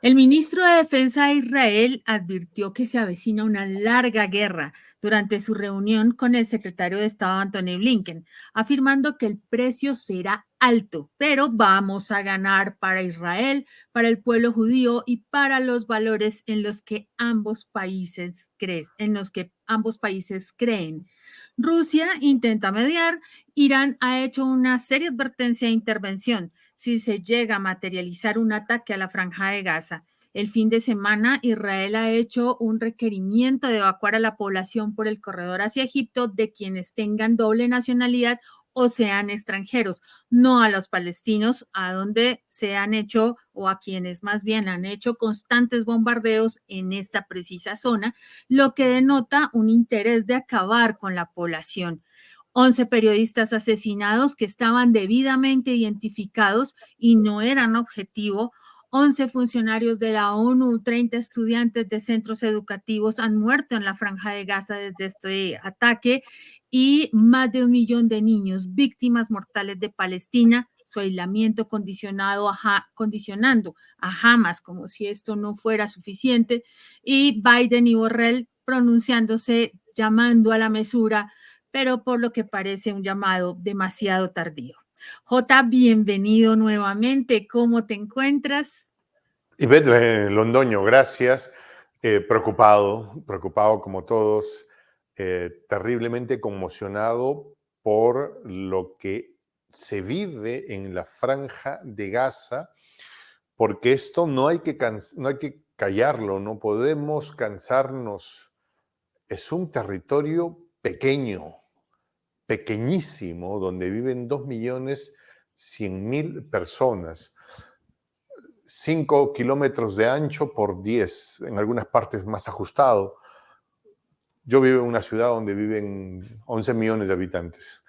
El ministro de Defensa de Israel advirtió que se avecina una larga guerra durante su reunión con el secretario de Estado Antony Blinken, afirmando que el precio será alto, pero vamos a ganar para Israel, para el pueblo judío y para los valores en los que ambos países creen. Rusia intenta mediar, Irán ha hecho una seria advertencia de intervención si se llega a materializar un ataque a la franja de Gaza. El fin de semana, Israel ha hecho un requerimiento de evacuar a la población por el corredor hacia Egipto de quienes tengan doble nacionalidad o sean extranjeros, no a los palestinos, a donde se han hecho o a quienes más bien han hecho constantes bombardeos en esta precisa zona, lo que denota un interés de acabar con la población. 11 periodistas asesinados que estaban debidamente identificados y no eran objetivo. 11 funcionarios de la ONU, 30 estudiantes de centros educativos han muerto en la franja de Gaza desde este ataque y más de 1 millón de niños víctimas mortales de Palestina, su aislamiento condicionando a Hamas como si esto no fuera suficiente, y Biden y Borrell pronunciándose, llamando a la mesura, pero por lo que parece un llamado demasiado tardío. J, bienvenido nuevamente. ¿Cómo te encuentras? Ivette Londoño, gracias. Preocupado como todos, terriblemente conmocionado por lo que se vive en la franja de Gaza, porque esto no hay que callarlo, no podemos cansarnos. Es un territorio pequeño, pequeñísimo, donde viven 2.100.000 personas. 5 kilómetros de ancho por 10, en algunas partes más ajustado. Yo vivo en una ciudad donde viven 11 millones de habitantes.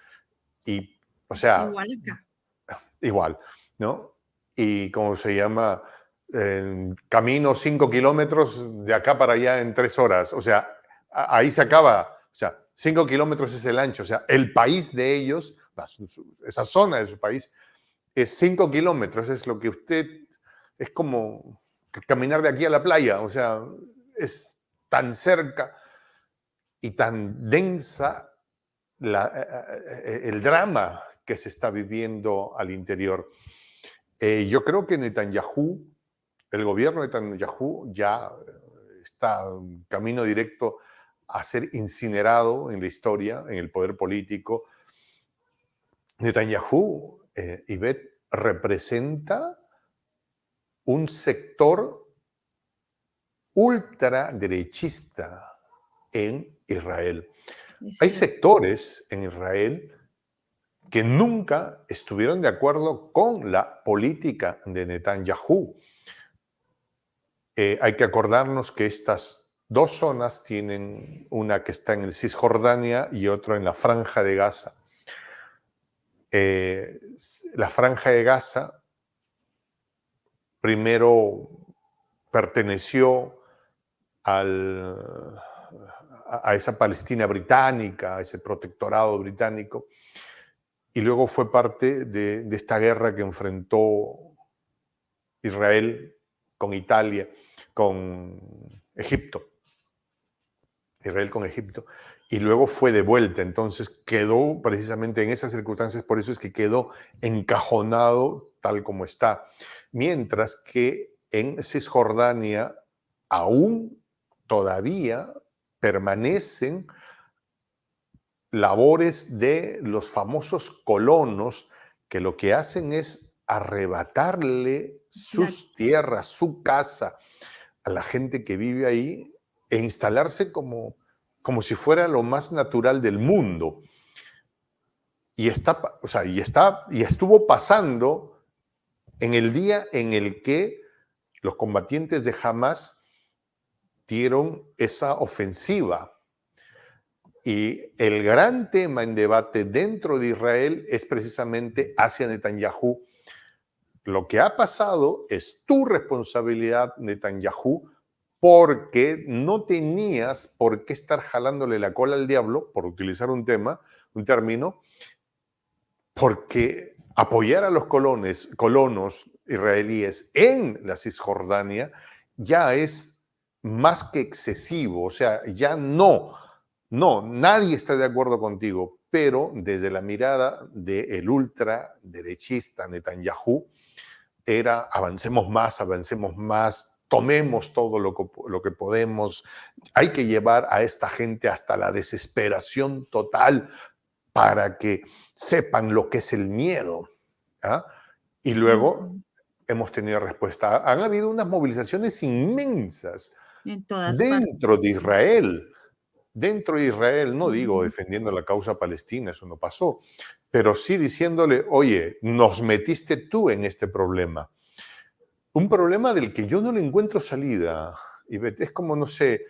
Y, o sea, Igual acá. igual, ¿no? Y, ¿cómo se llama? Camino 5 kilómetros de acá para allá en 3 horas. O sea, ahí se acaba. O sea, 5 kilómetros es el ancho. O sea, el país de ellos, esa zona de su país, es 5 kilómetros. Es lo que usted... Es como caminar de aquí a la playa. O sea, es tan cerca y tan densa el drama que se está viviendo al interior. Yo creo que Netanyahu, el gobierno de Netanyahu ya está en camino directo a ser incinerado en la historia, en el poder político. Netanyahu, Ivette, representa un sector ultraderechista en Israel. Es Hay cierto. sectores en Israel que nunca estuvieron de acuerdo con la política de Netanyahu. Hay que acordarnos que estas dos zonas tienen una que está en el Cisjordania y otra en la Franja de Gaza. La Franja de Gaza primero perteneció a esa Palestina británica, a ese protectorado británico, y luego fue parte de esta guerra que enfrentó Israel con Italia, con Egipto. Israel con Egipto, y luego fue de vuelta. Entonces quedó precisamente en esas circunstancias, por eso es que quedó encajonado tal como está. Mientras que en Cisjordania aún todavía permanecen labores de los famosos colonos que lo que hacen es arrebatarle La, sus tierras, su casa a la gente que vive ahí e instalarse como si fuera lo más natural del mundo. Y estuvo pasando en el día en el que los combatientes de Hamas dieron esa ofensiva. Y el gran tema en debate dentro de Israel es precisamente hacia Netanyahu. Lo que ha pasado es tu responsabilidad, Netanyahu, porque no tenías por qué estar jalándole la cola al diablo, por utilizar un término, porque apoyar a los colonos israelíes en la Cisjordania ya es más que excesivo. O sea, ya nadie está de acuerdo contigo, pero desde la mirada del ultraderechista Netanyahu era avancemos más, tomemos todo lo que podemos, hay que llevar a esta gente hasta la desesperación total para que sepan lo que es el miedo. ¿Ah? Y luego Ujú. hemos tenido respuesta. Han habido unas movilizaciones inmensas En todas partes. dentro de Sí. Israel. Dentro de Israel, no digo Ujú. defendiendo la causa palestina, eso no pasó, pero sí diciéndole, oye, nos metiste tú en este problema. Un problema del que yo no le encuentro salida. Y es como, no sé,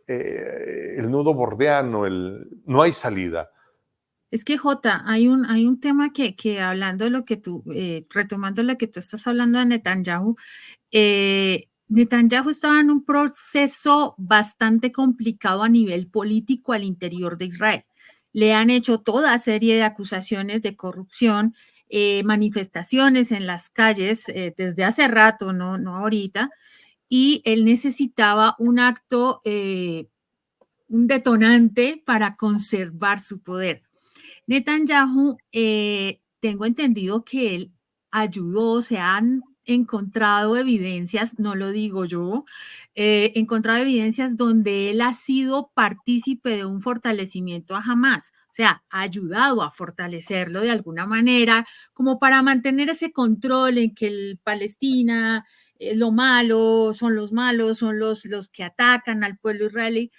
el nudo bordeano, no hay salida. Es que, Jota, hay un tema que hablando de lo que tú, retomando lo que tú estás hablando de Netanyahu, Netanyahu estaba en un proceso bastante complicado a nivel político al interior de Israel. Le han hecho toda serie de acusaciones de corrupción, manifestaciones en las calles desde hace rato, no ahorita, y él necesitaba un acto, un detonante para conservar su poder. Netanyahu, tengo entendido que él ayudó, se han encontrado evidencias, no lo digo yo, encontrado evidencias donde él ha sido partícipe de un fortalecimiento a Hamas, o sea, ha ayudado a fortalecerlo de alguna manera, como para mantener ese control en que el Palestina es lo malo, son los que atacan al pueblo israelí,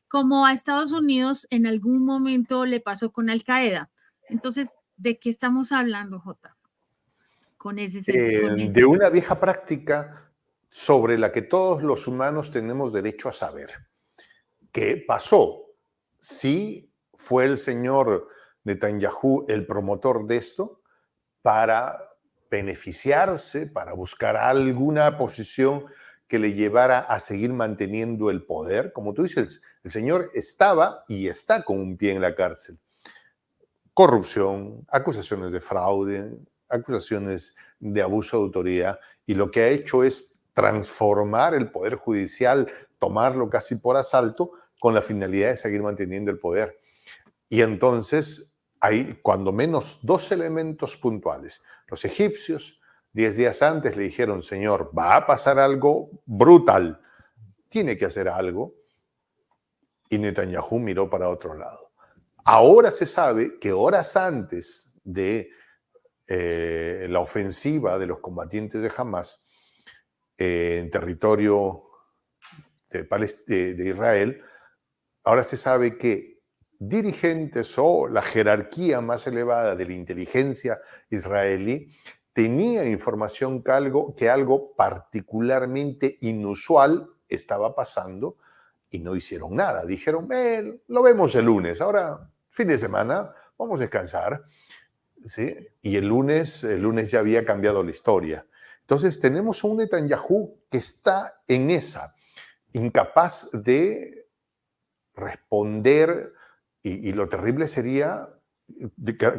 como a Estados Unidos en algún momento le pasó con Al Qaeda. Entonces, ¿de qué estamos hablando, Jota? Con ese, con De ese. una vieja práctica sobre la que todos los humanos tenemos derecho a saber. ¿Qué pasó? Sí fue el señor Netanyahu el promotor de esto para beneficiarse, para buscar alguna posición que le llevara a seguir manteniendo el poder. Como tú dices, el señor estaba y está con un pie en la cárcel. Corrupción, acusaciones de fraude, acusaciones de abuso de autoridad, y lo que ha hecho es transformar el poder judicial, tomarlo casi por asalto, con la finalidad de seguir manteniendo el poder. Y entonces hay cuando menos dos elementos puntuales. Los egipcios, 10 días antes, le dijeron, señor, va a pasar algo brutal, tiene que hacer algo, y Netanyahu miró para otro lado. Ahora se sabe que horas antes de la ofensiva de los combatientes de Hamas en territorio de Israel, ahora se sabe que dirigentes o la jerarquía más elevada de la inteligencia israelí tenía información que algo particularmente inusual estaba pasando y no hicieron nada. Dijeron, lo vemos el lunes, ahora fin de semana, vamos a descansar. ¿Sí? Y el lunes ya había cambiado la historia. Entonces tenemos a un Netanyahu que está en esa, incapaz de responder, y lo terrible sería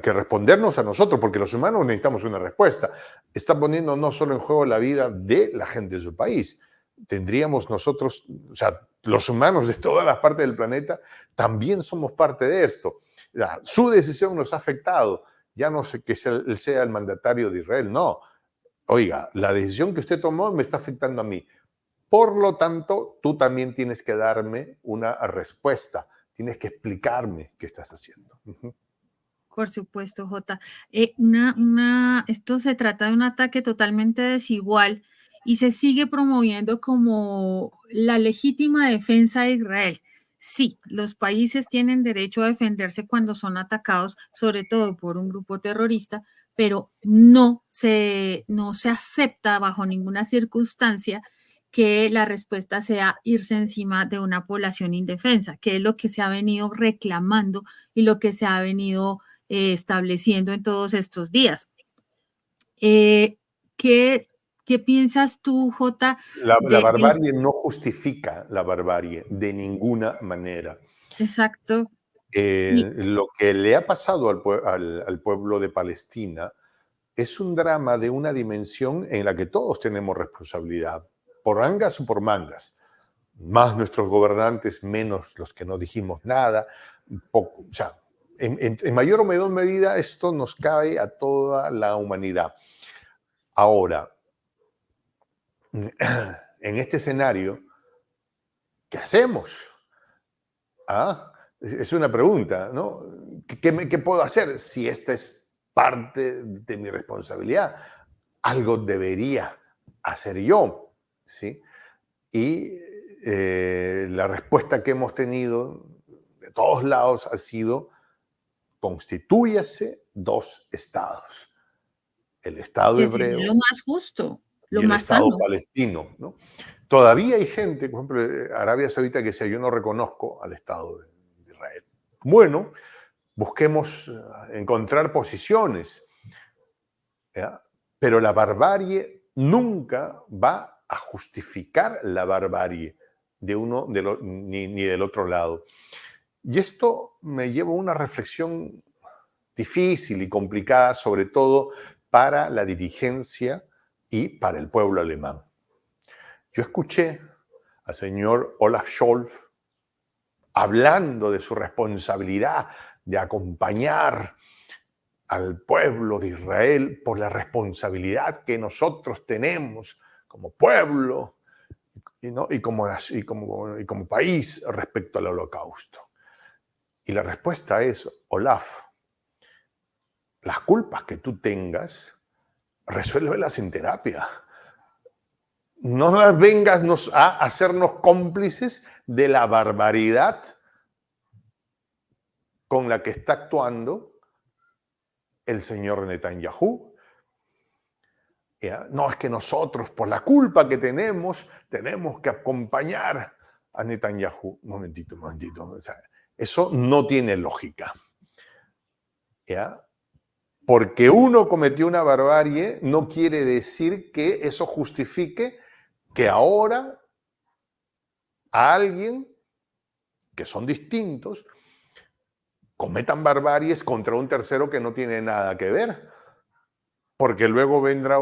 que respondernos a nosotros, porque los humanos necesitamos una respuesta. Está poniendo no solo en juego la vida de la gente de su país, tendríamos nosotros, o sea, los humanos de todas las partes del planeta, también somos parte de esto. Su decisión nos ha afectado, ya no sé que él sea el mandatario de Israel, no. Oiga, la decisión que usted tomó me está afectando a mí. Por lo tanto, tú también tienes que darme una respuesta, tienes que explicarme qué estás haciendo. Por supuesto, Jota. Esto se trata de un ataque totalmente desigual y se sigue promoviendo como la legítima defensa de Israel. Sí, los países tienen derecho a defenderse cuando son atacados, sobre todo por un grupo terrorista, pero no se acepta bajo ninguna circunstancia que la respuesta sea irse encima de una población indefensa, que es lo que se ha venido reclamando y lo que se ha venido estableciendo en todos estos días. Eh, ¿qué, ¿Qué piensas tú, Jota, La del barbarie no justifica la barbarie de ninguna manera. exacto? Y Lo que le ha pasado al pueblo de Palestina es un drama de una dimensión en la que todos tenemos responsabilidad, por angas o por mangas. Más nuestros gobernantes, menos los que no dijimos nada. Poco, o sea, en mayor o menor medida esto nos cae a toda la humanidad. Ahora, en este escenario, ¿qué hacemos? ¿Ah? Es una pregunta, ¿no? ¿Qué puedo hacer si esta es parte de mi responsabilidad? Algo debería hacer yo, ¿sí? Y la respuesta que hemos tenido de todos lados ha sido: constitúyase dos estados, el Estado Que sería hebreo lo más justo, lo y el más Estado sano. palestino, ¿no? Todavía hay gente, por ejemplo, Arabia Saudita, que dice: yo no reconozco al Estado de Israel. Bueno, busquemos encontrar posiciones, ¿ya? Pero la barbarie nunca va a justificar la barbarie de uno ni del otro lado. Y esto me lleva a una reflexión difícil y complicada, sobre todo para la dirigencia y para el pueblo alemán. Yo escuché al señor Olaf Scholz hablando de su responsabilidad de acompañar al pueblo de Israel por la responsabilidad que nosotros tenemos como pueblo y como país respecto al holocausto. Y la respuesta es: Olaf, las culpas que tú tengas, resuélvelas en terapia. No las vengas a hacernos cómplices de la barbaridad con la que está actuando el señor Netanyahu. ¿Ya? No, es que nosotros, por la culpa que tenemos que acompañar a Netanyahu. Momentito. O sea, eso no tiene lógica. ¿Ya? Porque uno cometió una barbarie no quiere decir que eso justifique que ahora a alguien, que son distintos, cometan barbaries contra un tercero que no tiene nada que ver. Porque luego vendrá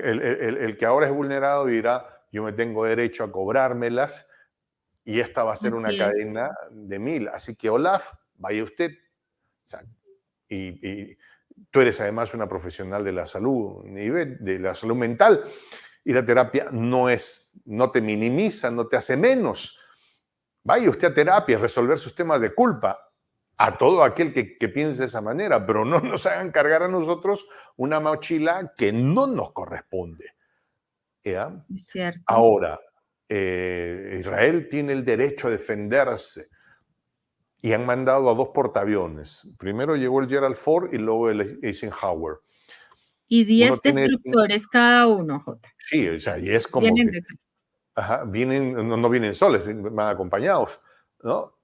el que ahora es vulnerado y dirá: yo me tengo derecho a cobrármelas, y esta va a ser una Así es. cadena de 1000. Así que, Olaf, vaya usted. O sea, y tú eres además una profesional de la salud, de la salud mental, y la terapia no te minimiza, no te hace menos. Vaya usted a terapia, a resolver sus temas de culpa, a todo aquel que piense de esa manera, pero no nos hagan cargar a nosotros una mochila que no nos corresponde. ¿Ya? Es cierto. Ahora, Israel tiene el derecho a defenderse y han mandado a dos portaaviones. Primero llegó el Gerald Ford y luego el Eisenhower. Y Uno 10 tiene, destructores cada uno, Jota. sí, o sea, y es como Vienen que, detrás. ajá, no vienen solos, van acompañados, ¿no?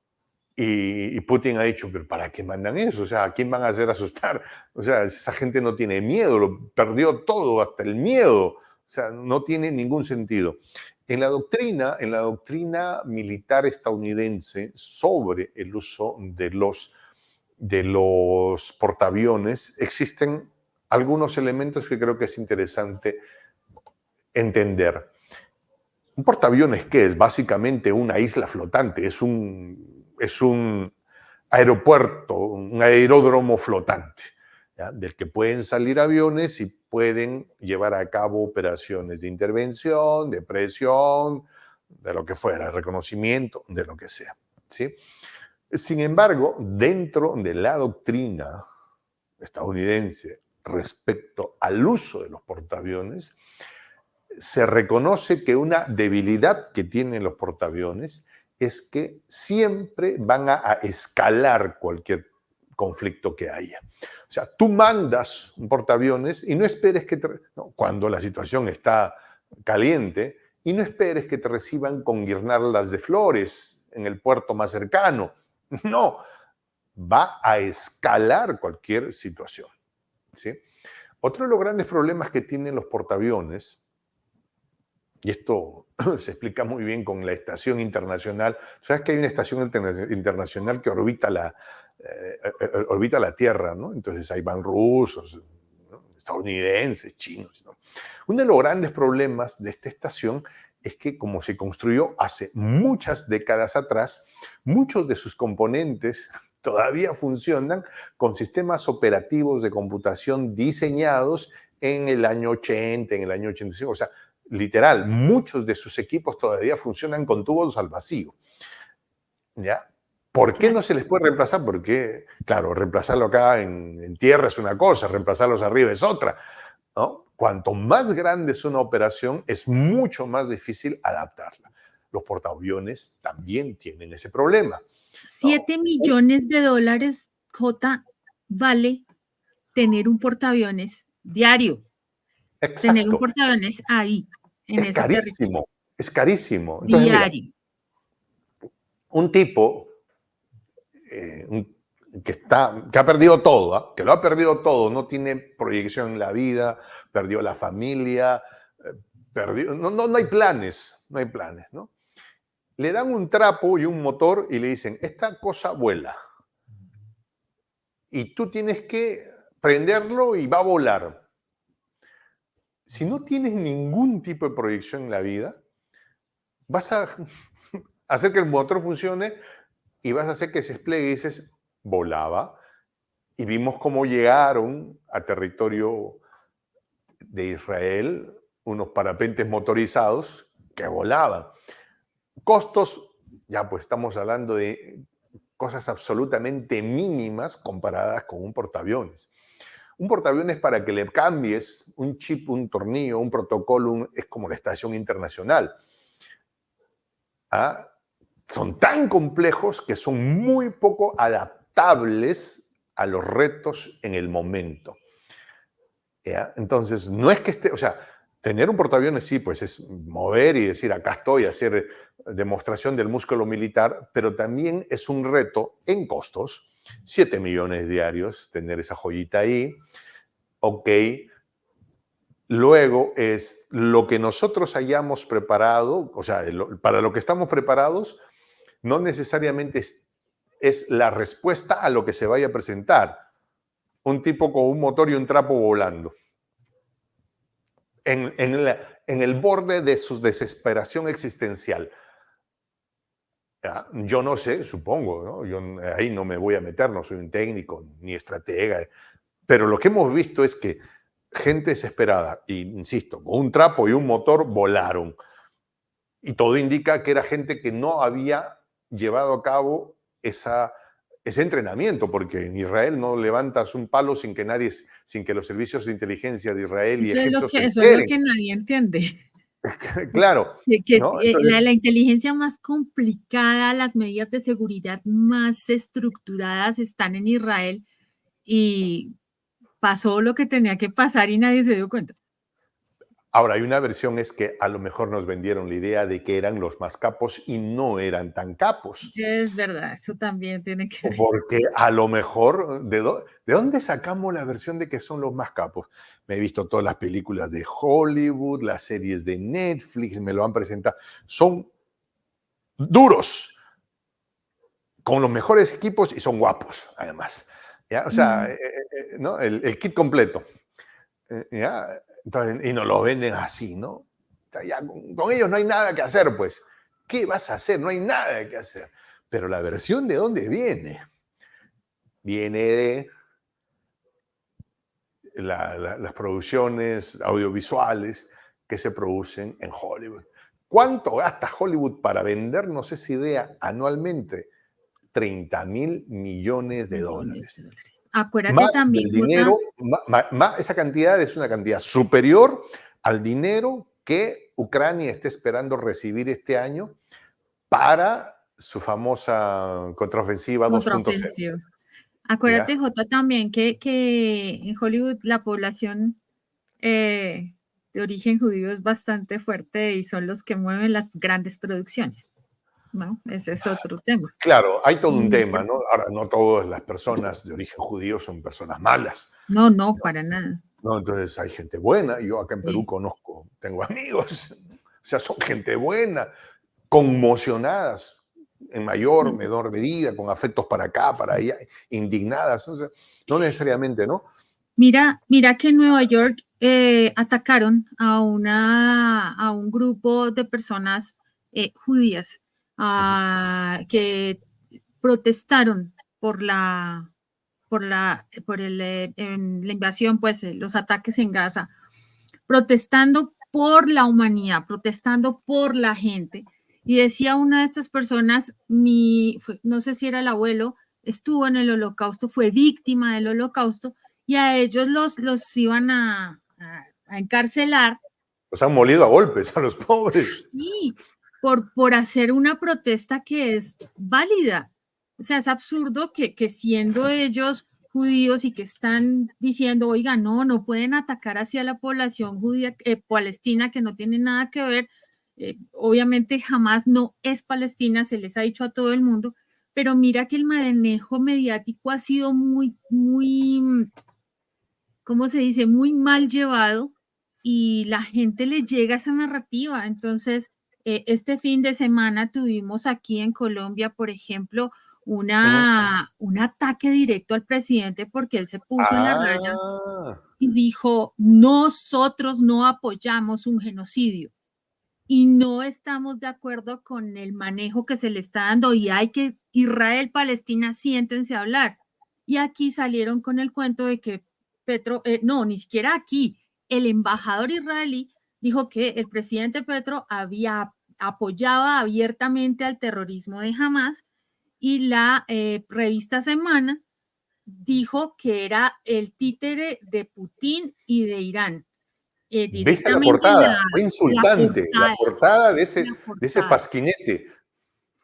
Y Putin ha dicho: pero ¿para qué mandan eso? O sea, ¿a quién van a hacer asustar? O sea, esa gente no tiene miedo, lo perdió todo, hasta el miedo. O sea, no tiene ningún sentido. En la doctrina militar estadounidense sobre el uso de los portaaviones existen algunos elementos que creo que es interesante entender. Un portaaviones, ¿qué es? Básicamente una isla flotante, es un aeropuerto, un aeródromo flotante, ¿ya? Del que pueden salir aviones y pueden llevar a cabo operaciones de intervención, de presión, de lo que fuera, reconocimiento, de lo que sea, ¿sí? Sin embargo, dentro de la doctrina estadounidense respecto al uso de los portaaviones, se reconoce que una debilidad que tienen los portaaviones es que siempre van a escalar cualquier conflicto que haya. O sea, tú mandas un portaaviones y no esperes no, cuando la situación está caliente, y no esperes que te reciban con guirnaldas de flores en el puerto más cercano. No, va a escalar cualquier situación, ¿sí? Otro de los grandes problemas que tienen los portaaviones, y esto se explica muy bien con la estación internacional. Sabes que hay una estación internacional que orbita la Tierra, ¿no? Entonces ahí van rusos, ¿no? estadounidenses, chinos, ¿no? Uno de los grandes problemas de esta estación es que, como se construyó hace muchas décadas atrás, muchos de sus componentes todavía funcionan con sistemas operativos de computación diseñados en el año 80, en el año 85. O sea, literal, muchos de sus equipos todavía funcionan con tubos al vacío. ¿Ya? ¿Por qué Claro. no se les puede reemplazar? Porque, claro, reemplazarlo acá en tierra es una cosa, reemplazarlos arriba es otra, ¿no? Cuanto más grande es una operación, es mucho más difícil adaptarla. Los portaaviones también tienen ese problema, ¿no? 7 millones de dólares, J, vale tener un portaaviones diario, tener un Exacto. portaaviones ahí, en Es ese territorio, carísimo, es carísimo. Entonces, mira, diario. un tipo que ha perdido todo, ¿ah? Que lo ha perdido todo, no tiene proyección en la vida, perdió la familia, no hay planes, no hay planes, ¿no? Le dan un trapo y un motor y le dicen, esta cosa vuela. Y tú tienes que prenderlo y va a volar. Si no tienes ningún tipo de proyección en la vida, vas a hacer que el motor funcione y vas a hacer que se despliegue y dices, volaba. Y vimos cómo llegaron a territorio de Israel unos parapentes motorizados que volaban. Costos, ya pues estamos hablando de cosas absolutamente mínimas comparadas con un portaaviones. Un portaaviones, para que le cambies un chip, un tornillo, un protocolo, es como la estación internacional. ¿Ah? Son tan complejos que son muy poco adaptables a los retos en el momento. ¿Ya? Entonces, no es que esté, o sea, tener un portaaviones sí, pues es mover y decir, acá estoy, hacer demostración del músculo militar, pero también es un reto en costos, 7 millones diarios, tener esa joyita ahí, ok. Luego es lo que nosotros hayamos preparado, o sea, para lo que estamos preparados, no necesariamente es la respuesta a lo que se vaya a presentar. Un tipo con un motor y un trapo volando. En el borde de su desesperación existencial. ¿Ya? Yo no sé, supongo, ¿no? Yo ahí no me voy a meter, no soy un técnico ni estratega, pero lo que hemos visto es que gente desesperada, y insisto, con un trapo y un motor volaron. Y todo indica que era gente que no había llevado a cabo ese entrenamiento, porque en Israel no levantas un palo sin que nadie, sin que los servicios de inteligencia de Israel y egipcios se Eso es lo enteren. que nadie entiende. Claro, ¿no? Entonces, La inteligencia más complicada, las medidas de seguridad más estructuradas están en Israel y pasó lo que tenía que pasar y nadie se dio cuenta. ahora, hay una versión es que a lo mejor nos vendieron la idea de que eran los más capos y no eran tan capos. Es verdad, eso también tiene que O ver. porque a lo mejor, ¿de dónde sacamos la versión de que son los más capos? Me he visto todas las películas de Hollywood, las series de Netflix, me lo han presentado. Son duros, con los mejores equipos y son guapos, además. ¿Ya? O sea, Mm. ¿no? El kit completo. ¿Ya? Entonces, y nos lo venden así, ¿no? O sea, ya con ellos no hay nada que hacer, pues. ¿Qué vas a hacer? No hay nada que hacer. Pero la versión de dónde viene, viene de las producciones audiovisuales que se producen en Hollywood. ¿Cuánto gasta Hollywood para vendernos esa idea anualmente? 30.000 millones de Millones de dólares. dólares. Acuérdate Más también, del Jota, dinero, esa cantidad es una cantidad superior al dinero que Ucrania está esperando recibir este año para su famosa contraofensiva 2.0. contraofensiva. ¿Ya? Acuérdate, Jota, también que en Hollywood la población de origen judío es bastante fuerte y son los que mueven las grandes producciones, ¿no? Ese es otro tema Claro, hay todo un muy tema, fuerte. ¿no? Ahora, no todas las personas de origen judío son personas malas, No, no, para nada. ¿no? Entonces hay gente buena. Yo acá en Perú Sí. conozco, tengo amigos, o sea, son gente buena, conmocionadas en mayor o Sí. menor medida, con afectos para acá, para allá, indignadas, o sea, no necesariamente, ¿no? Mira que en Nueva York atacaron a un grupo de personas judías Ujú. que protestaron la invasión, pues los ataques en Gaza, protestando por la humanidad, protestando por la gente. Y decía una de estas personas, no sé si era el abuelo, estuvo en el holocausto, fue víctima del holocausto, y a ellos los iban a encarcelar. Los han molido a golpes a los pobres. Sí, por hacer una protesta que es válida. O sea, es absurdo que siendo ellos judíos y que están diciendo, oiga, no, no pueden atacar hacia la población judía, palestina, que no tiene nada que ver. Obviamente jamás no es Palestina, se les ha dicho a todo el mundo, pero mira que el manejo mediático ha sido muy, ¿cómo se dice? Muy mal llevado y la gente le llega esa narrativa. Entonces, este fin de semana tuvimos aquí en Colombia, por ejemplo, Ujú. un ataque directo al presidente porque él se puso en la raya Ah, y dijo, nosotros no apoyamos un genocidio y no estamos de acuerdo con el manejo que se le está dando y hay que Israel, Palestina, siéntense a hablar. Y aquí salieron con el cuento de que Petro, no, ni siquiera aquí, el embajador israelí dijo que el presidente Petro apoyaba abiertamente al terrorismo de Hamas y la revista Semana dijo que era el títere de Putin y de Irán. ¿viste la Directamente portada? Fue la insultante, la portada, portada la de ese portada, pasquinete.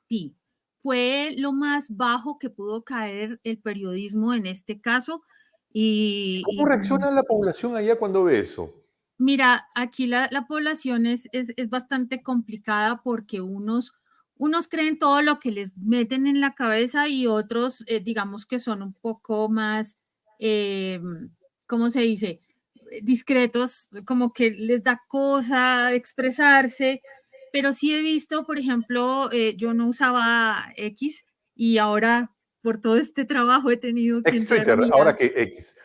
sí. Fue lo más bajo que pudo caer el periodismo en este caso. ¿Cómo Y reacciona la población allá cuando ve eso? mira, aquí la población es bastante complicada porque unos creen todo lo que les meten en la cabeza y otros, digamos que son un poco más, eh, ¿cómo se dice? Discretos, como que les da cosa expresarse, pero sí he visto, por ejemplo, yo no usaba X y ahora por todo este trabajo he tenido que Ex entrar a Twitter, mirar ahora que X.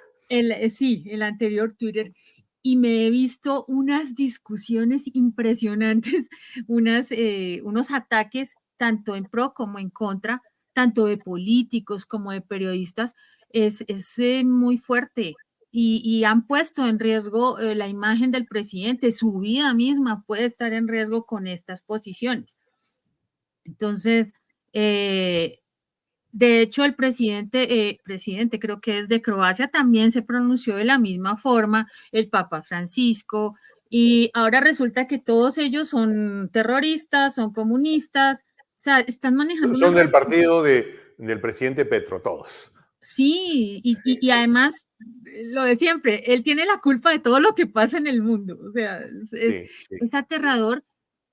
sí, el anterior Twitter, y me he visto unas discusiones impresionantes, unos ataques tanto en pro como en contra, tanto de políticos como de periodistas, es muy fuerte. Y han puesto en riesgo la imagen del presidente, su vida misma puede estar en riesgo con estas posiciones. Entonces, eh, de hecho, el presidente creo que es de Croacia, también se pronunció de la misma forma, el Papa Francisco, y ahora resulta que todos ellos son terroristas, son comunistas, o sea, están manejando una Son del narrativa. partido del presidente Petro, todos. Sí, Sí, y sí, además, lo de siempre, él tiene la culpa de todo lo que pasa en el mundo, o sea, sí, sí. es aterrador,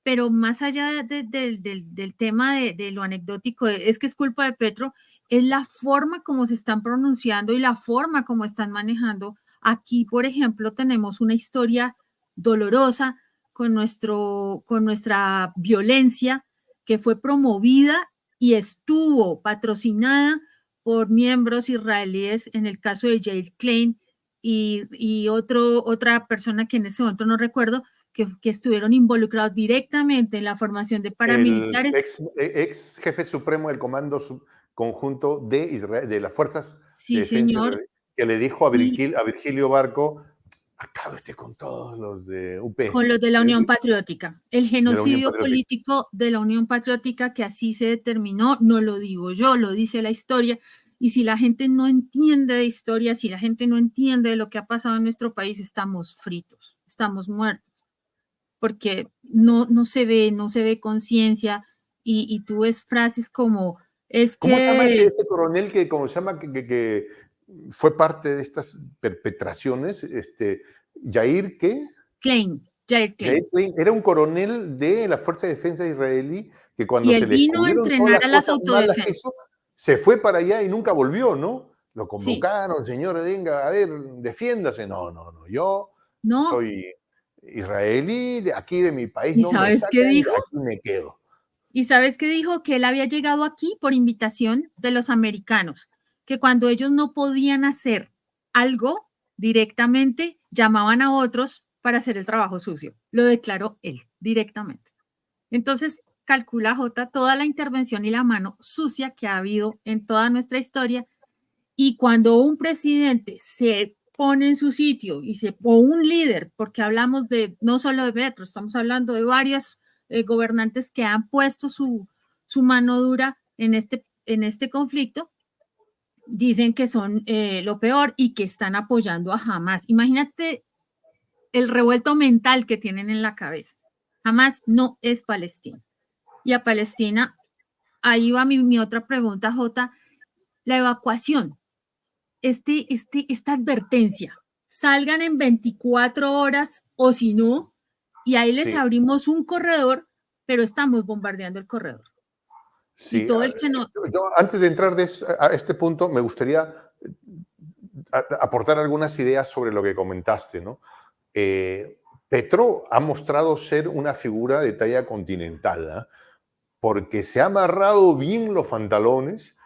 pero más allá del tema de lo anecdótico, es que es culpa de Petro, es la forma como se están pronunciando y la forma como están manejando. Aquí, por ejemplo, tenemos una historia dolorosa con nuestra violencia que fue promovida y estuvo patrocinada por miembros israelíes, en el caso de Jair Klein y otra persona que en ese momento no recuerdo, que estuvieron involucrados directamente en la formación de El paramilitares. ex jefe supremo del conjunto de Israel, de las fuerzas de Sí, defensa señor. israelí, que le dijo Y A Virgilio Barco, acabe usted con todos los de UP, con los de la Unión Patriótica. El de la Unión genocidio Patriótica. político de la Unión Patriótica, que así se determinó, no lo digo yo, lo dice la historia. Y si la gente no entiende de historia, si la gente no entiende de lo que ha pasado en nuestro país, estamos fritos, estamos muertos, porque no se ve, no se ve conciencia y tú ves frases como, es ¿Cómo se llama que este coronel que, cómo se llama, que fue parte de estas perpetraciones? Jair, ¿qué? Jair Jair Klein. Klein era un coronel de la Fuerza de Defensa israelí que Y cuando él se le vino a descubrieron todas entrenar las a las cosas malas que autodefensas. hizo, se fue para allá y nunca volvió, ¿no? Lo Sí, convocaron, señor, venga, a ver, defiéndase. No, no, no, yo no. soy israelí, de aquí de mi país ¿Y no me sabes qué sacan y dijo? aquí me quedo. ¿Y sabes qué dijo? Que él había llegado aquí por invitación de los americanos, que cuando ellos no podían hacer algo, directamente llamaban a otros para hacer el trabajo sucio. Lo declaró él directamente. Entonces, calcula J toda la intervención y la mano sucia que ha habido en toda nuestra historia. Y cuando un presidente se pone en su sitio o un líder, porque hablamos de no solo de Petro, estamos hablando de varios gobernantes que han puesto su mano dura en este conflicto, dicen que son lo peor y que están apoyando a Hamas. Imagínate el revuelto mental que tienen en la cabeza. Hamas no es Palestina. Y a Palestina, ahí va mi otra pregunta, Jota, la evacuación. Esta advertencia, salgan en 24 horas o si no, y ahí les Sí, abrimos un corredor, pero estamos bombardeando el corredor. Y sí. todo el que no... Yo, antes de entrar a este punto, me gustaría aportar algunas ideas sobre lo que comentaste, ¿no? Petro ha mostrado ser una figura de talla continental, ¿eh? Porque se ha amarrado bien los pantalones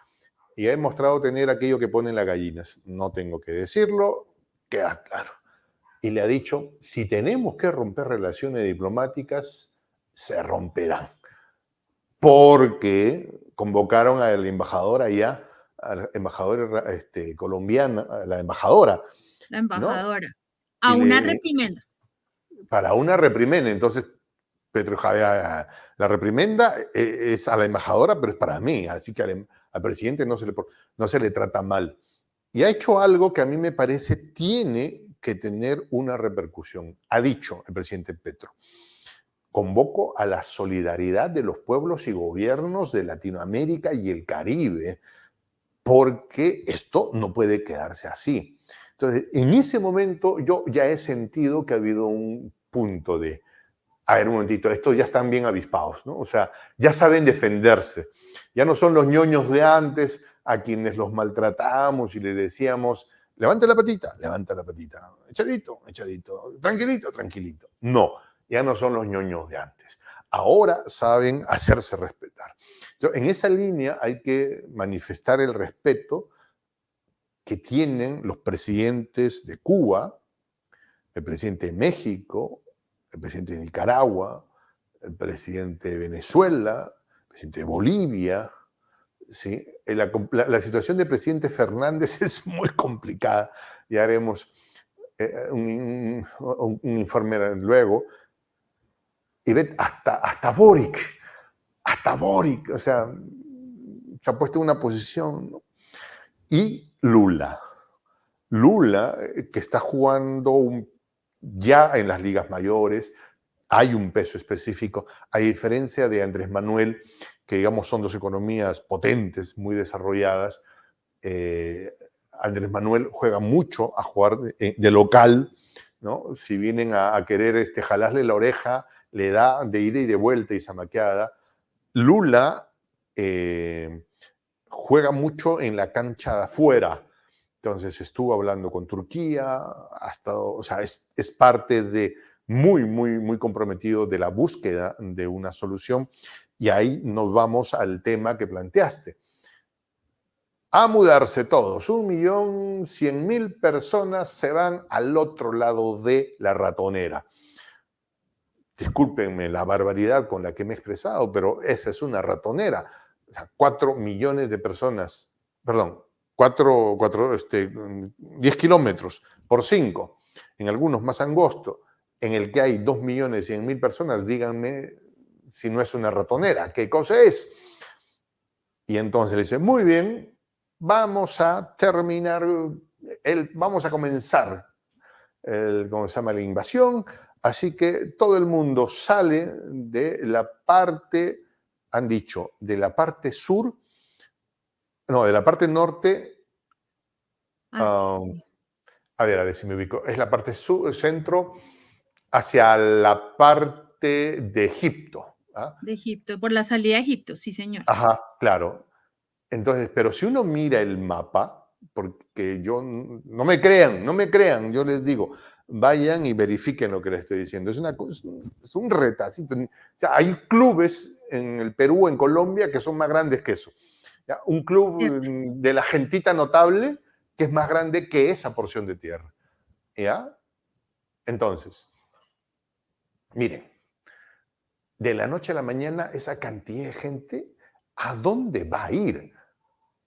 y ha demostrado tener aquello que ponen las gallinas. No tengo que decirlo, queda claro. Y le ha dicho, si tenemos que romper relaciones diplomáticas, se romperán. Porque convocaron al embajador allá, a la embajadora colombiana, a la embajadora, La ¿no? embajadora, a Y una le, reprimenda. para una reprimenda. Entonces, Petro Javier, la reprimenda es a la embajadora, pero es para mí. Así que al presidente no se le trata mal. Y ha hecho algo que a mí me parece tiene que tener una repercusión. Ha dicho el presidente Petro, convoco a la solidaridad de los pueblos y gobiernos de Latinoamérica y el Caribe, porque esto no puede quedarse así. Entonces, en ese momento yo ya he sentido que ha habido un punto de, a ver, un momentito, estos ya están bien avispados, ¿no? O sea, ya saben defenderse. Ya no son los ñoños de antes a quienes los maltratamos y les decíamos, levanta la patita, echadito, echadito, tranquilito, tranquilito. No, ya no son los ñoños de antes. Ahora saben hacerse respetar. Entonces, en esa línea hay que manifestar el respeto que tienen los presidentes de Cuba, el presidente de México, el presidente de Nicaragua, el presidente de Venezuela, el presidente de Bolivia. ¿Sí? La situación del presidente Fernández es muy complicada. Ya haremos un informe luego. Y ve, hasta Boric, o sea, se ha puesto en una posición, ¿no? Y Lula, que está jugando ya en las ligas mayores, hay un peso específico, a diferencia de Andrés Manuel, que digamos son dos economías potentes, muy desarrolladas. Andrés Manuel juega mucho a jugar de local, ¿no? Si vienen a querer jalarle la oreja, le da de ida y de vuelta y zamaqueada. Lula juega mucho en la cancha de afuera. Entonces estuvo hablando con Turquía, o sea, es parte de muy comprometido de la búsqueda de una solución. Y ahí nos vamos al tema que planteaste. A mudarse todos, 1.100.000 personas se van al otro lado de la ratonera. Discúlpenme la barbaridad con la que me he expresado, pero esa es una ratonera. O sea, 4 millones de personas, perdón, 10 kilómetros por 5, en algunos más angosto, en el que hay 2.100.000 personas, díganme si no es una ratonera, ¿qué cosa es? Y entonces le dice, muy bien, vamos a terminar, vamos a comenzar, ¿cómo se llama? La invasión, así que todo el mundo sale de la parte, han dicho, de la parte sur, no, de la parte norte, Así, a ver si me ubico, es la parte sur, centro, hacia la parte de Egipto. ¿Ah? de Egipto, por la salida de Egipto, sí, señor. Ajá, claro. Entonces, pero si uno mira el mapa, porque no me crean, no me crean, yo les digo, vayan y verifiquen lo que les estoy diciendo. Es una cosa, es un retacito. O sea, hay clubes en el Perú, en Colombia, que son más grandes que eso. ¿Ya? Un club Cierto. de la gentita notable que es más grande que esa porción de tierra. ¿Ya? Entonces, miren, de la noche a la mañana esa cantidad de gente, ¿a dónde va a ir?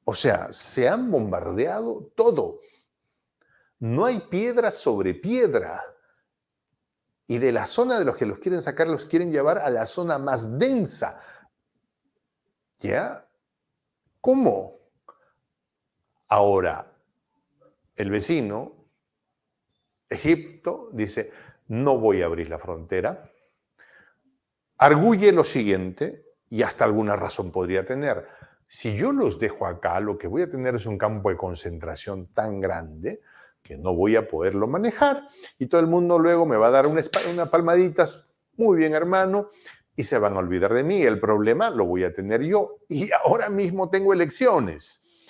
O sea, se han bombardeado todo. No hay piedra sobre piedra. Y de la zona de los que los quieren sacar, los quieren llevar a la zona más densa. ¿Ya? ¿Cómo? Ahora, el vecino, Egipto, dice, no voy a abrir la frontera. Arguye lo siguiente, y hasta alguna razón podría tener. Si yo los dejo acá, lo que voy a tener es un campo de concentración tan grande que no voy a poderlo manejar. Y todo el mundo luego me va a dar una palmaditas, muy bien hermano, y se van a olvidar de mí. El problema lo voy a tener yo. Y ahora mismo tengo elecciones.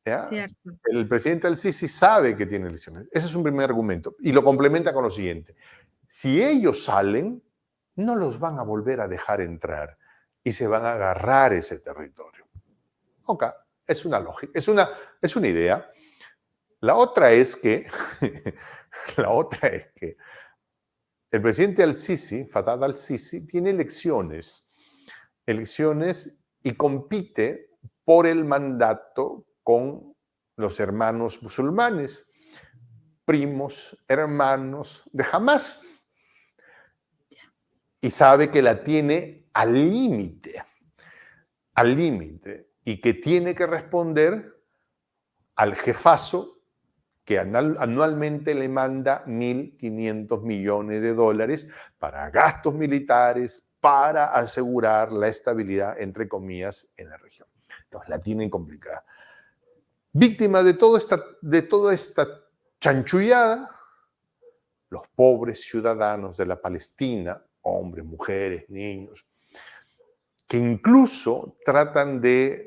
¿Ya? Cierto. El presidente al-Sisi sabe que tiene elecciones. Ese es un primer argumento. Y lo complementa con lo siguiente. Si ellos salen, no los van a volver a dejar entrar y se van a agarrar ese territorio. Ok, es una lógica, es una idea. La otra es que, la otra es que el presidente al-Sisi, Fattah al-Sisi, tiene elecciones y compite por el mandato con los hermanos musulmanes, primos, hermanos de Hamas, y sabe que la tiene al límite, y que tiene que responder al jefazo que anualmente le manda 1.500 millones de dólares para gastos militares, para asegurar la estabilidad, entre comillas, en la región. Entonces la tienen complicada. Víctima de toda esta chanchullada, los pobres ciudadanos de la Palestina, hombres, mujeres, niños, que incluso tratan de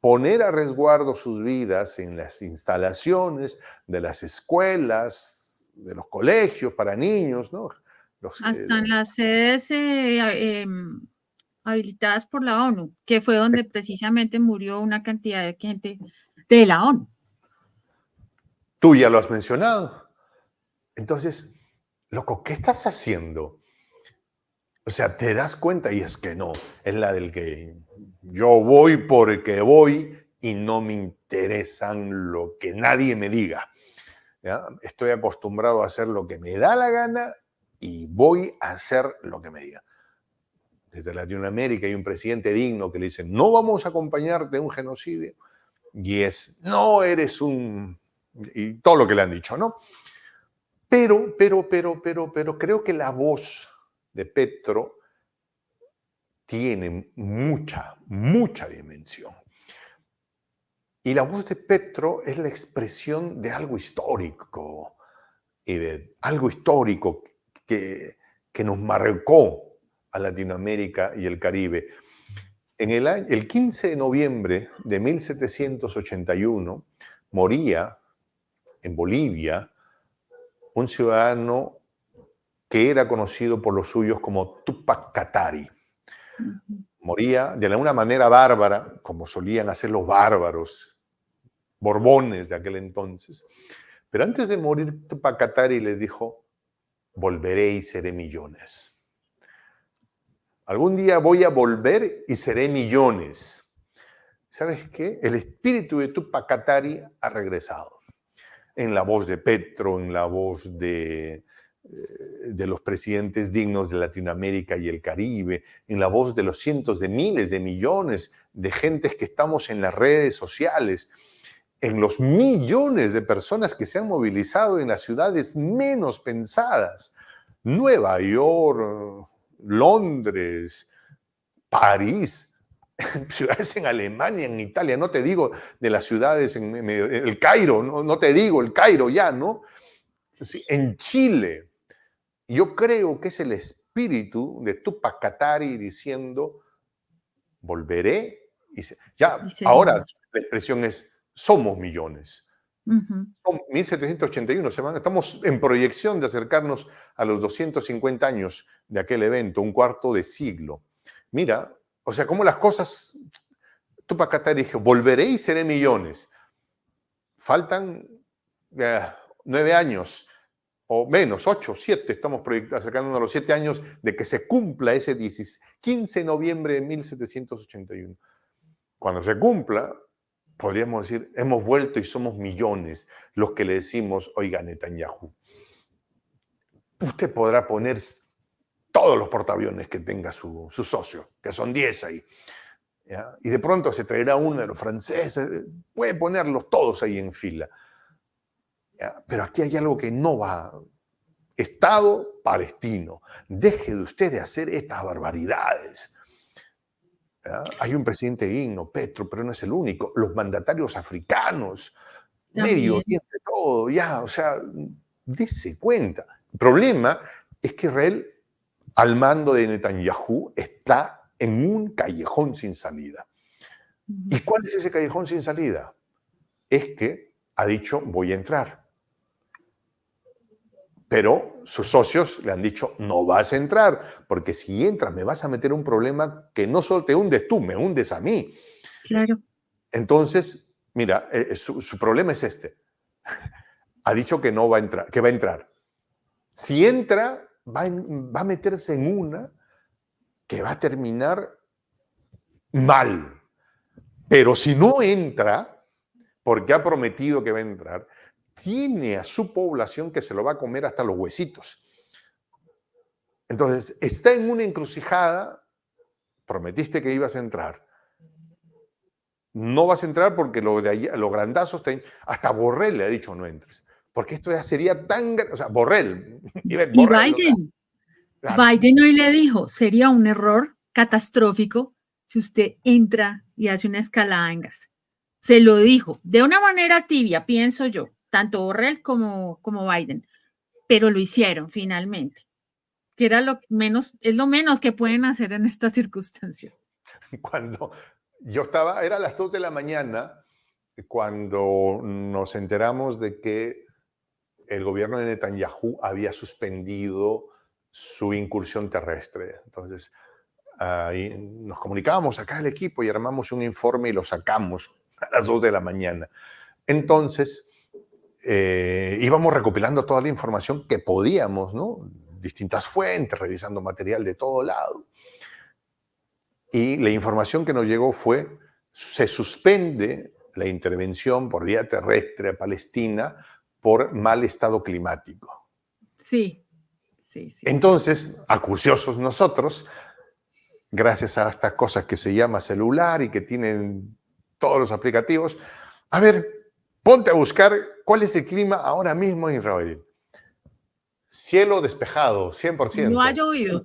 poner a resguardo sus vidas en las instalaciones de las escuelas, de los colegios para niños, ¿no? Hasta en las sedes habilitadas por la ONU, que fue donde precisamente murió una cantidad de gente de la ONU. Tú ya lo has mencionado. Entonces, loco, ¿qué estás haciendo? O sea, te das cuenta, y es que no, es la del que yo voy porque voy y no me interesan lo que nadie me diga. ¿Ya? Estoy acostumbrado a hacer lo que me da la gana y voy a hacer lo que me diga. Desde Latinoamérica hay un presidente digno que le dice, no vamos a acompañarte en un genocidio, y no eres un... y todo lo que le han dicho, ¿no? Pero creo que la voz de Petro tiene mucha dimensión. Y la voz de Petro es la expresión de algo histórico, y de algo histórico que nos marcó a Latinoamérica y el Caribe. El 15 de noviembre de 1781 moría en Bolivia un ciudadano que era conocido por los suyos como Túpac Katari. Ujú. Moría de alguna manera bárbara, como solían hacer los bárbaros, borbones de aquel entonces. Pero antes de morir, Túpac Katari les dijo, volveré y seré millones. Algún día voy a volver y seré millones. ¿Sabes qué? El espíritu de Túpac Katari ha regresado. En la voz de Petro, en la voz de los presidentes dignos de Latinoamérica y el Caribe, en la voz de los cientos de miles de millones de gentes que estamos en las redes sociales, en los millones de personas que se han movilizado en las ciudades menos pensadas, Nueva York, Londres, París, ciudades en Alemania, en Italia, no te digo de las ciudades en el Cairo, no te digo el Cairo ya, ¿no? Sí, en Chile. Yo creo que es el espíritu de Túpac Katari diciendo, volveré. Ya, Y ahora seremos. la expresión es, somos millones. Ujú. Son 1781, estamos en proyección de acercarnos a los 250 años de aquel evento, un cuarto de siglo. Mira, o sea, cómo las cosas, Túpac Katari dijo, volveré y seré millones. Faltan 9 años o menos, 8, 7, estamos acercándonos a los 7 años de que se cumpla ese 15 de noviembre de 1781. Cuando se cumpla, podríamos decir, hemos vuelto y somos millones los que le decimos, oiga, Netanyahu, usted podrá poner todos los portaaviones que tenga su socio, que son 10 ahí, ¿ya? Y de pronto se traerá uno de los franceses, puede ponerlos todos ahí en fila. ¿Ya? Pero aquí hay algo que no va. Estado palestino, deje de usted de hacer estas barbaridades. ¿Ya? Hay un presidente digno, Petro, pero no es el único. Los mandatarios africanos, Medio También. Oriente, todo, ya, o sea, dése cuenta. El problema es que Israel, al mando de Netanyahu, está en un callejón sin salida. Ujú. ¿Y cuál es ese callejón sin salida? Es que ha dicho, voy a entrar. Pero sus socios le han dicho, no vas a entrar, porque si entras me vas a meter un problema que no solo te hundes tú, me hundes a mí. Claro. Entonces, mira, su problema es este. Ha dicho que no va a entrar, que va a entrar. Si entra, va a meterse en una que va a terminar mal. Pero si no entra, porque ha prometido que va a entrar, tiene a su población que se lo va a comer hasta los huesitos. Entonces, está en una encrucijada, prometiste que ibas a entrar. No vas a entrar porque los grandazos, hasta Borrell le ha dicho no entres. Porque esto ya sería tan... O sea, Borrell, Ivette Y Borrell, o sea, Biden, claro, Biden hoy le dijo, sería un error catastrófico si usted entra y hace una escalada en Gaza. Se lo dijo de una manera tibia, pienso yo, tanto Borrell como Biden, pero lo hicieron finalmente, que era lo menos, es lo menos que pueden hacer en estas circunstancias. cuando yo estaba, era las 2 de la mañana, cuando nos enteramos de que el gobierno de Netanyahu había suspendido su incursión terrestre. Entonces, ahí nos comunicábamos acá el equipo y armamos un informe y lo sacamos a las 2 de la mañana. Entonces, íbamos recopilando toda la información que podíamos, ¿no? Distintas fuentes, revisando material de todo lado. Y la información que nos llegó fue, se suspende la intervención por vía terrestre a Palestina por mal estado climático. Sí, sí, sí, sí. Entonces, acuciosos nosotros, gracias a estas cosas que se llama celular y que tienen todos los aplicativos, a ver, ponte a buscar cuál es el clima ahora mismo en Israel. Cielo despejado, No ha 100%. llovido.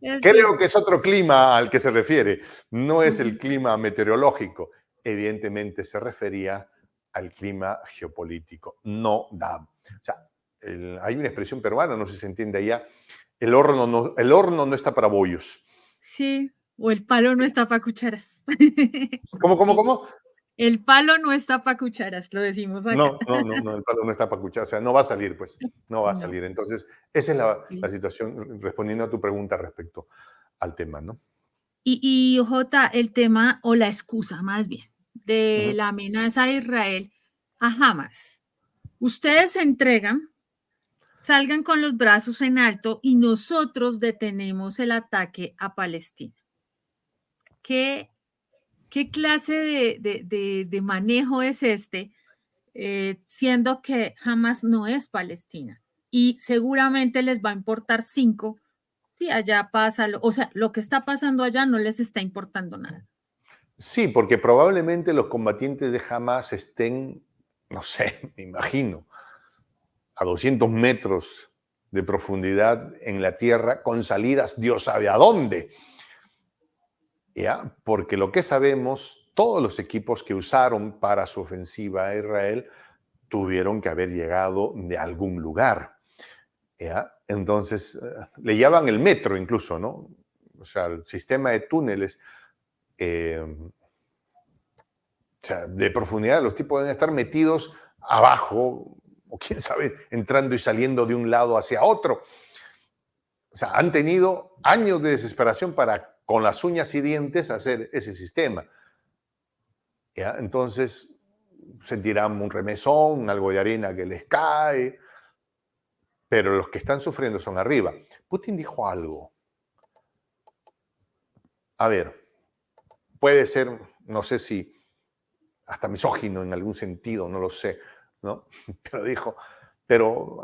Es Creo cierto. que es otro clima al que se refiere, no es el clima meteorológico. Evidentemente se refería al clima geopolítico. No da. O sea, hay una expresión peruana, no sé si se entiende allá, el horno no está para bollos. Sí, o el palo no está para cucharas. ¿Cómo, cómo, Sí, cómo? el palo no está para cucharas, lo decimos acá. No, no, no, no, el palo no está para escuchar, o sea, no va a salir, pues, no va a No. salir. Entonces, esa es la Sí. situación, respondiendo a tu pregunta respecto al tema, ¿no? Y Jota, el tema o la excusa más bien de Ujú. la amenaza a Israel a Hamas. Ustedes se entregan, salgan con los brazos en alto y nosotros detenemos el ataque a Palestina. ¿Qué, qué clase de manejo es este? Siendo que Hamas no es Palestina y seguramente les va a importar cinco si allá pasa, o sea, lo que está pasando allá no les está importando nada. Sí, porque probablemente los combatientes de Hamas estén, no sé, me imagino, a 200 metros de profundidad en la tierra, con salidas Dios sabe a dónde. ¿Ya? Porque lo que sabemos, todos los equipos que usaron para su ofensiva a Israel tuvieron que haber llegado de algún lugar. ¿Ya? Entonces, le llaman el metro incluso, ¿no? O sea, el sistema de túneles. O sea, de profundidad, los tipos deben estar metidos abajo, o quién sabe, entrando y saliendo de un lado hacia otro. O sea, han tenido años de desesperación para, con las uñas y dientes, hacer ese sistema. ¿Ya? Entonces, sentirán un remesón, algo de arena que les cae, pero los que están sufriendo son arriba. Putin dijo algo. A ver, puede ser, no sé si hasta misógino en algún sentido, no lo sé, ¿no? Pero dijo, pero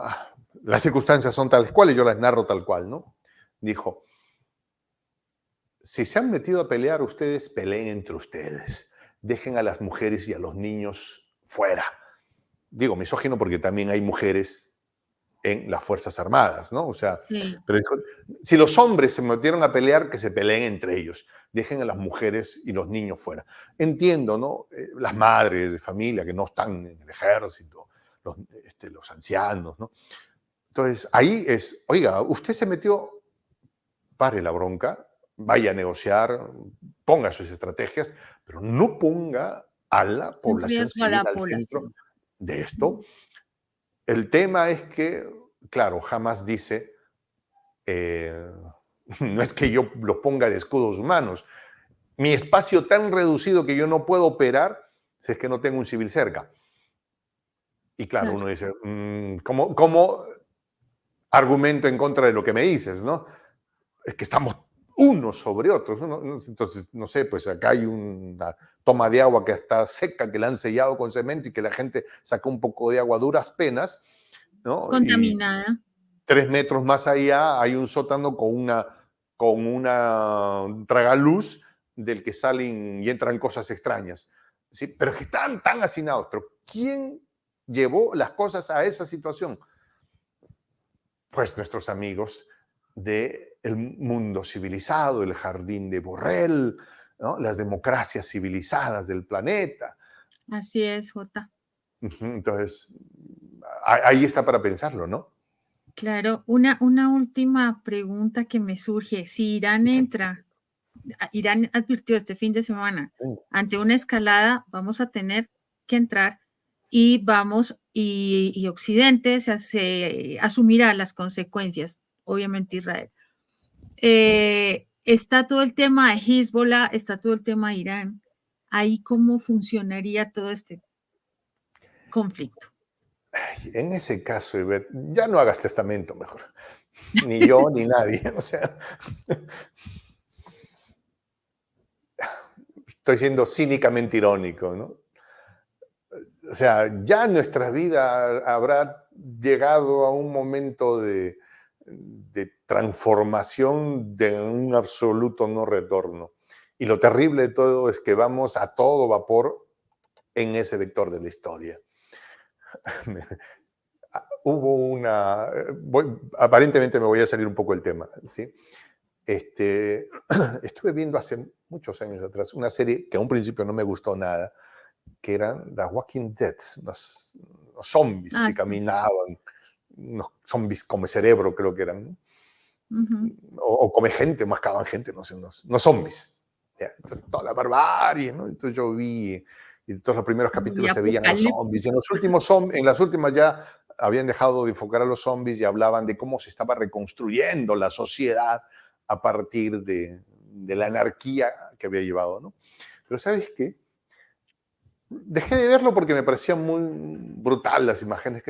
las circunstancias son tales cuales, yo las narro tal cual, ¿no? Dijo, si se han metido a pelear ustedes, peleen entre ustedes. Dejen a las mujeres y a los niños fuera. Digo misógino porque también hay mujeres en las Fuerzas Armadas, ¿no? O sea, Sí, pero dijo, si los hombres se metieron a pelear, que se peleen entre ellos. Dejen a las mujeres y los niños fuera. Entiendo, ¿no? Las madres de familia que no están en el ejército, los ancianos, ¿no? Entonces, ahí es, oiga, usted se metió, pare la bronca, vaya a negociar, ponga sus estrategias, pero no ponga a la en población riesgo a civil la al centro población. de esto. El tema es que, claro, jamás dice, eh, no es que yo lo ponga de escudos humanos, mi espacio tan reducido que yo no puedo operar si es que no tengo un civil cerca. Y claro, Claro, uno dice, ¿cómo argumento en contra de lo que me dices, no? Es que estamos unos sobre otros. Entonces, no sé, pues acá hay una toma de agua que está seca, que la han sellado con cemento y que la gente saca un poco de agua a duras penas, ¿no? Y contaminada. 3 metros más allá hay un sótano con una tragaluz del que salen y entran cosas extrañas. ¿Sí? Pero es que están tan hacinados. Pero ¿quién llevó las cosas a esa situación? Pues nuestros amigos del mundo civilizado, el jardín de Borrell, ¿no? Las democracias civilizadas del planeta. Así es, Jota. Entonces, ahí está para pensarlo, ¿no? Claro, una última pregunta que me surge. Si Irán entra, Irán advirtió este fin de semana, ante una escalada vamos a tener que entrar y y Occidente se asumirá las consecuencias, obviamente Israel. Está todo el tema de Hezbollah, está todo el tema de Irán. Ahí cómo funcionaría todo este conflicto. En ese caso, Ivette, ya no hagas testamento mejor. Ni yo, ni nadie. O sea, estoy siendo cínicamente irónico, ¿no? O sea, ya nuestra vida habrá llegado a un momento de transformación de un absoluto no retorno. Y lo terrible de todo es que vamos a todo vapor en ese vector de la historia. Hubo aparentemente me voy a salir un poco del tema, ¿sí? Estuve viendo hace muchos años atrás una serie que a un principio no me gustó nada, que eran The Walking Dead, unos zombies Ah, que sí. caminaban, unos zombies come cerebro creo que eran, ¿no? Ujú. O come gente, mascaban gente, no sé, unos zombies. ¿Ya? Entonces, toda la barbarie, ¿no? Entonces yo vi, y en todos los primeros Muy capítulos se veían a los zombies, y apocalíptico. en las últimas ya habían dejado de enfocar a los zombies y hablaban de cómo se estaba reconstruyendo la sociedad a partir de la anarquía que había llevado, ¿no? Pero ¿sabes qué? Dejé de verlo porque me parecía muy brutal las imágenes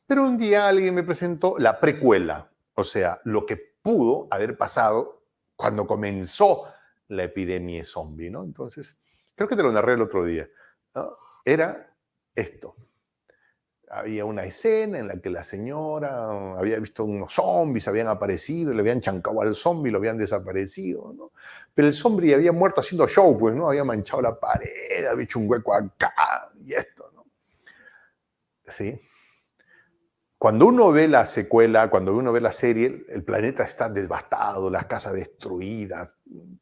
pero un día alguien me presentó la precuela, o sea, lo que pudo haber pasado cuando comenzó la epidemia zombie, ¿no? Entonces, creo que te lo narré el otro día, ¿no? Era esto. Había una escena en la que la señora había visto unos zombies, habían aparecido, le habían chancado al zombie, lo habían desaparecido, ¿no? Pero el zombie había muerto haciendo show, pues, ¿no? Había manchado la pared, había hecho un hueco acá y esto, ¿no? Sí. Cuando uno ve la secuela, cuando uno ve la serie, el planeta está devastado, las casas destruidas,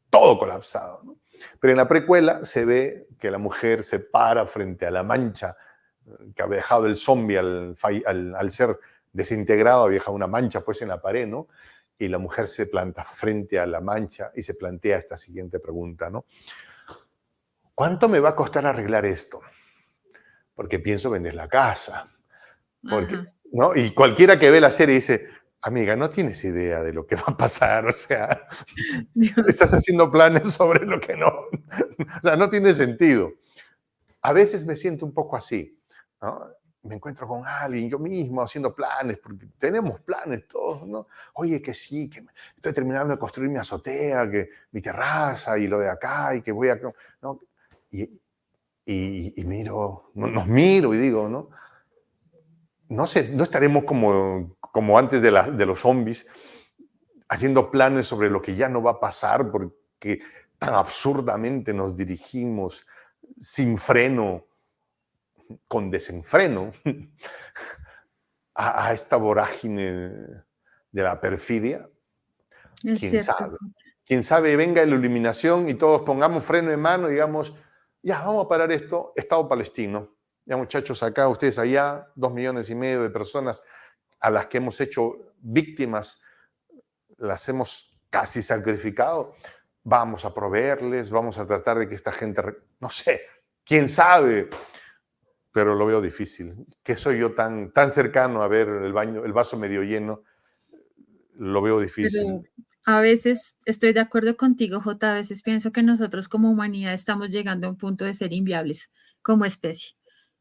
todo colapsado, ¿no? Pero en la precuela se ve que la mujer se para frente a la mancha que había dejado el zombie al ser desintegrado, había dejado una mancha pues en la pared, ¿no? Y la mujer se planta frente a la mancha y se plantea esta siguiente pregunta, ¿no? ¿Cuánto me va a costar arreglar esto? Porque pienso vender la casa. Ajá. ¿No? Y cualquiera que ve la serie dice, amiga, no tienes idea de lo que va a pasar, o sea, Dios. estás haciendo planes sobre lo que no, o sea, no tiene sentido. a veces me siento un poco así, ¿no? Me encuentro con alguien, yo mismo haciendo planes, porque tenemos planes todos, ¿no? Oye, que sí, que estoy terminando de construir mi azotea, que mi terraza y lo de acá, y que voy a... ¿no? Y, y miro, nos miro y digo, ¿no? No sé, no estaremos como antes de los zombies, haciendo planes sobre lo que ya no va a pasar, porque tan absurdamente nos dirigimos sin freno, con desenfreno, a esta vorágine de la perfidia. Es ¿Quién cierto. sabe? ¿Quién sabe? Venga la iluminación y todos pongamos freno en mano y digamos, ya, vamos a parar esto, Estado palestino. Ya, muchachos, acá, ustedes allá, 2,5 millones de personas a las que hemos hecho víctimas, las hemos casi sacrificado. Vamos a proveerles, vamos a tratar de que esta gente, no sé, quién sabe, pero lo veo difícil. Que soy yo tan cercano a ver el vaso medio lleno, lo veo difícil. Pero a veces estoy de acuerdo contigo, Jota, a veces pienso que nosotros como humanidad estamos llegando a un punto de ser inviables como especie.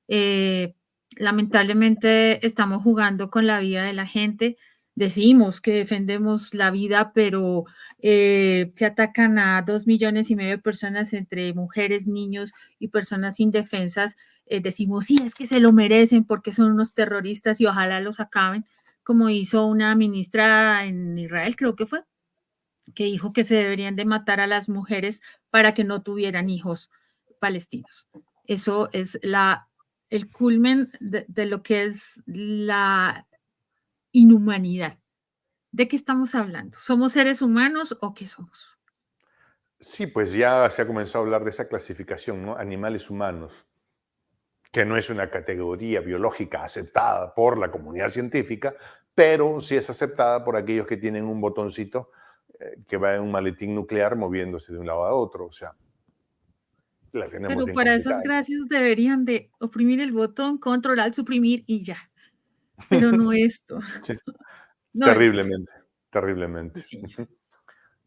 Eh, Lamentablemente estamos jugando con la vida de la gente. Decimos que defendemos la vida, pero se atacan a 2,5 millones de personas entre mujeres, niños y personas indefensas. Decimos, sí, es que se lo merecen porque son unos terroristas y ojalá los acaben, como hizo una ministra en Israel, creo que fue, que dijo que se deberían de matar a las mujeres para que no tuvieran hijos palestinos. Eso es el culmen de lo que es la inhumanidad. ¿De qué estamos hablando? ¿Somos seres humanos o qué somos? Sí, pues ya se ha comenzado a hablar de esa clasificación, ¿no? Animales humanos, que no es una categoría biológica aceptada por la comunidad científica, pero sí es aceptada por aquellos que tienen un botoncito que va en un maletín nuclear moviéndose de un lado a otro. O sea, la tenemos Pero bien para esas complicada. gracias deberían de oprimir el botón, controlar, suprimir y ya. Pero no esto, Sí, no esto. terriblemente, terriblemente. Sí, señor.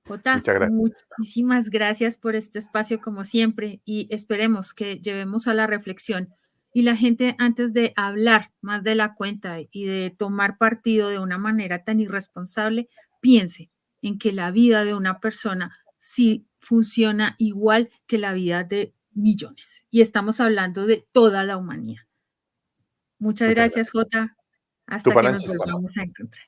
Jota, Muchas gracias. muchísimas gracias por este espacio como siempre y esperemos que llevemos a la reflexión y la gente antes de hablar más de la cuenta y de tomar partido de una manera tan irresponsable, piense en que la vida de una persona sí funciona igual que la vida de millones y estamos hablando de toda la humanidad. Muchas Muchas gracias, gracias. Jota. Tu Hasta que nos Pananchis, volvamos a encontrar.